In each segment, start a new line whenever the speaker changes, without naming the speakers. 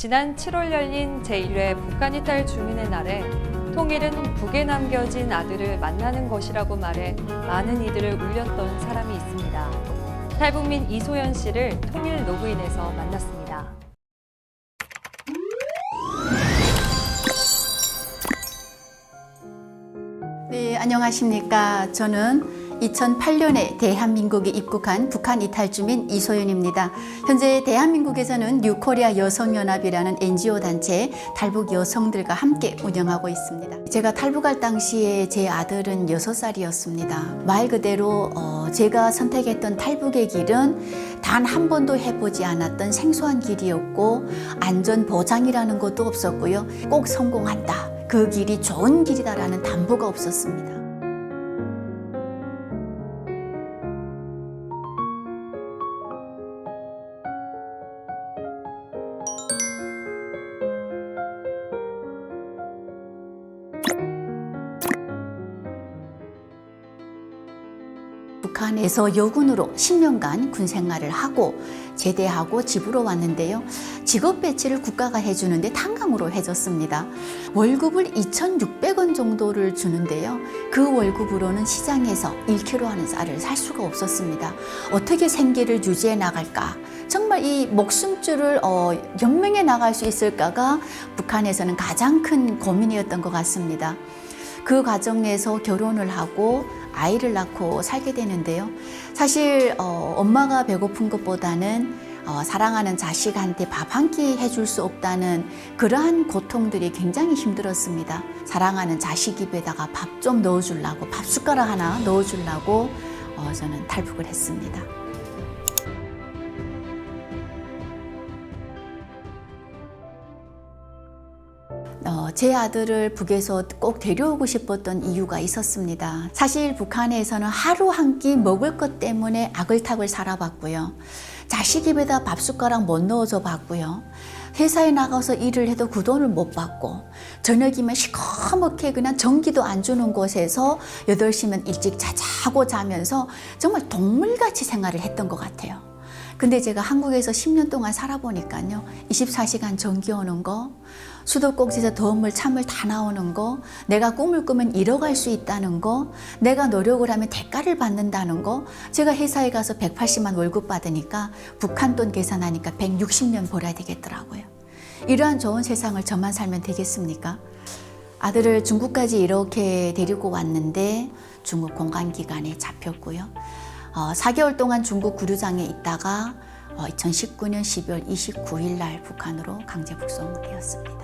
지난 7월 열린 제1회 북한 이탈 주민의 날에 통일은 북에 남겨진 아들을 만나는 것이라고 말해 많은 이들을 울렸던 사람이 있습니다. 탈북민 이소연 씨를 통일 노부인에서 만났습니다.
네, 안녕하십니까. 저는 2008년에 대한민국에 입국한 북한 이탈 주민 이소연입니다. 현재 대한민국에서는 뉴코리아 여성연합이라는 NGO 단체 탈북 여성들과 함께 운영하고 있습니다. 제가 탈북할 당시에 제 아들은 6살이었습니다. 말 그대로 제가 선택했던 탈북의 길은 단 한 번도 해보지 않았던 생소한 길이었고 안전보장이라는 것도 없었고요. 꼭 성공한다. 그 길이 좋은 길이다라는 담보가 없었습니다. 북한에서 여군으로 10년간 군 생활을 하고 제대하고 집으로 왔는데요. 직업 배치를 국가가 해주는데 탄강으로 해줬습니다. 월급을 2,600원 정도를 주는데요. 그 월급으로는 시장에서 1kg 하는 쌀을 살 수가 없었습니다. 어떻게 생계를 유지해 나갈까? 정말 이 목숨줄을 연명해 나갈 수 있을까가 북한에서는 가장 큰 고민이었던 것 같습니다. 그 과정에서 결혼을 하고 아이를 낳고 살게 되는데요. 사실 엄마가 배고픈 것보다는 사랑하는 자식한테 밥 한 끼 해줄 수 없다는 그러한 고통들이 굉장히 힘들었습니다. 사랑하는 자식 입에다가 밥 좀 넣어주려고, 밥 숟가락 하나 넣어주려고 저는 탈북을 했습니다. 제 아들을 북에서 꼭 데려오고 싶었던 이유가 있었습니다. 사실 북한에서는 하루 한 끼 먹을 것 때문에 아글타글 살아봤고요. 자식 입에다 밥 숟가락 못 넣어줘 봤고요. 회사에 나가서 일을 해도 그 돈을 못 받고 저녁이면 시커멓게 그냥 전기도 안 주는 곳에서 8시면 일찍 자자고 자면서 정말 동물같이 생활을 했던 것 같아요. 근데 제가 한국에서 10년 동안 살아보니까요. 24시간 전기 오는 거, 수도꼭지에서 더운 물, 찬물 다 나오는 거, 내가 꿈을 꾸면 이뤄갈 수 있다는 거, 내가 노력을 하면 대가를 받는다는 거, 제가 회사에 가서 180만 월급 받으니까 북한 돈 계산하니까 160년 벌어야 되겠더라고요. 이러한 좋은 세상을 저만 살면 되겠습니까? 아들을 중국까지 이렇게 데리고 왔는데 중국 공간기관에 잡혔고요. 4개월 동안 중국 구류장에 있다가 2019년 12월 29일 날 북한으로 강제 북송되었습니다.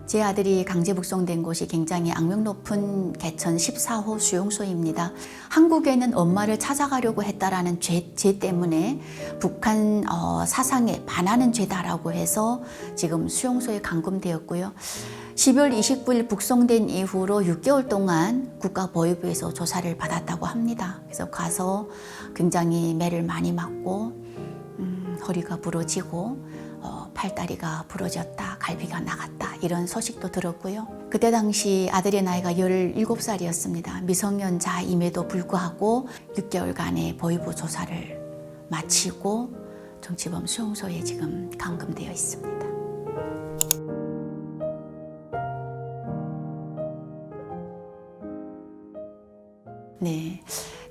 제 아들이 강제 북송된 곳이 굉장히 악명 높은 개천 14호 수용소입니다. 한국에는 엄마를 찾아가려고 했다라는 죄 때문에 북한 사상에 반하는 죄다라고 해서 지금 수용소에 감금되었고요. 12월 29일 북송된 이후로 6개월 동안 국가보위부에서 조사를 받았다고 합니다. 그래서 가서 굉장히 매를 많이 맞고 허리가 부러지고 팔다리가 부러졌다, 갈비가 나갔다 이런 소식도 들었고요. 그때 당시 아들의 나이가 17살이었습니다. 미성년자임에도 불구하고 6개월간의 보위부 조사를 마치고 정치범 수용소에 지금 감금되어 있습니다. 네.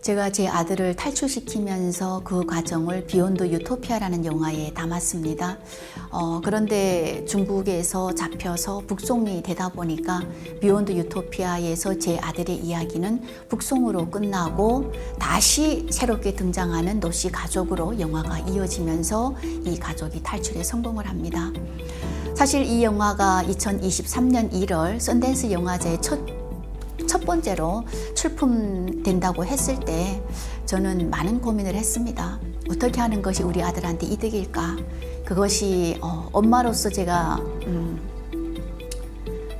제가 제 아들을 탈출시키면서 그 과정을 비욘드 유토피아라는 영화에 담았습니다. 그런데 중국에서 잡혀서 북송이 되다 보니까 비욘드 유토피아에서 제 아들의 이야기는 북송으로 끝나고 다시 새롭게 등장하는 노씨 가족으로 영화가 이어지면서 이 가족이 탈출에 성공을 합니다. 사실 이 영화가 2023년 1월 썬댄스 영화제의 첫 번째로 출품된다고 했을 때 저는 많은 고민을 했습니다. 어떻게 하는 것이 우리 아들한테 이득일까? 그것이 엄마로서 제가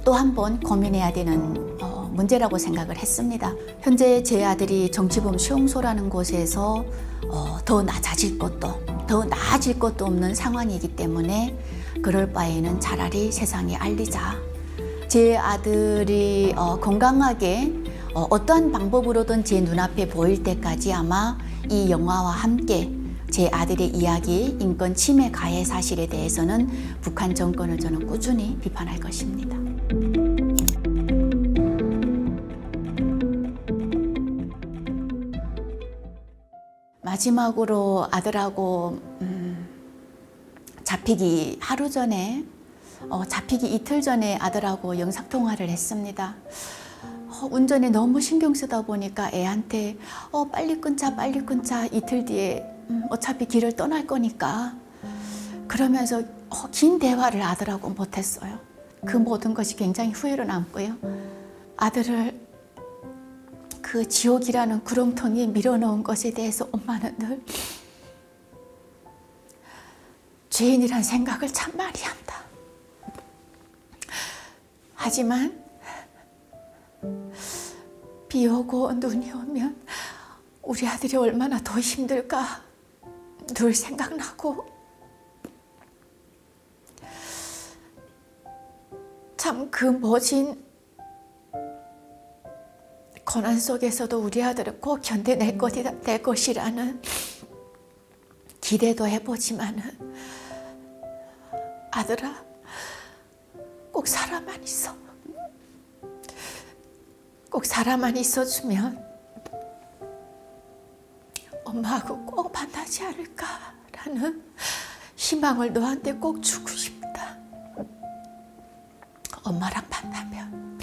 또 한 번 고민해야 되는 문제라고 생각을 했습니다. 현재 제 아들이 정치범 수용소라는 곳에서 더 낮아질 것도 없는 상황이기 때문에 그럴 바에는 차라리 세상에 알리자. 제 아들이 건강하게 어떠한 방법으로든 제 눈앞에 보일 때까지 아마 이 영화와 함께 제 아들의 이야기, 인권 침해 가해 사실에 대해서는 북한 정권을 저는 꾸준히 비판할 것입니다. 마지막으로 아들하고 잡히기 하루 전에, 잡히기 이틀 전에 아들하고 영상통화를 했습니다. 운전에 너무 신경 쓰다 보니까 애한테 빨리 끊자 빨리 끊자, 이틀 뒤에 어차피 길을 떠날 거니까, 그러면서 긴 대화를 아들하고 못했어요. 그 모든 것이 굉장히 후회로 남고요. 아들을 그 지옥이라는 구렁텅이에 밀어넣은 것에 대해서 엄마는 늘 죄인이란 생각을 참 많이 한다. 하지만 비 오고 눈이 오면 우리 아들이 얼마나 더 힘들까 늘 생각나고, 참 그 모진 고난 속에서도 우리 아들은 꼭 견뎌낼 것이라는 기대도 해보지만은, 아들아, 꼭 살아만 있어. 꼭 살아만 있어주면 엄마하고 꼭 만나지 않을까라는 희망을 너한테 꼭 주고 싶다. 엄마랑 만나면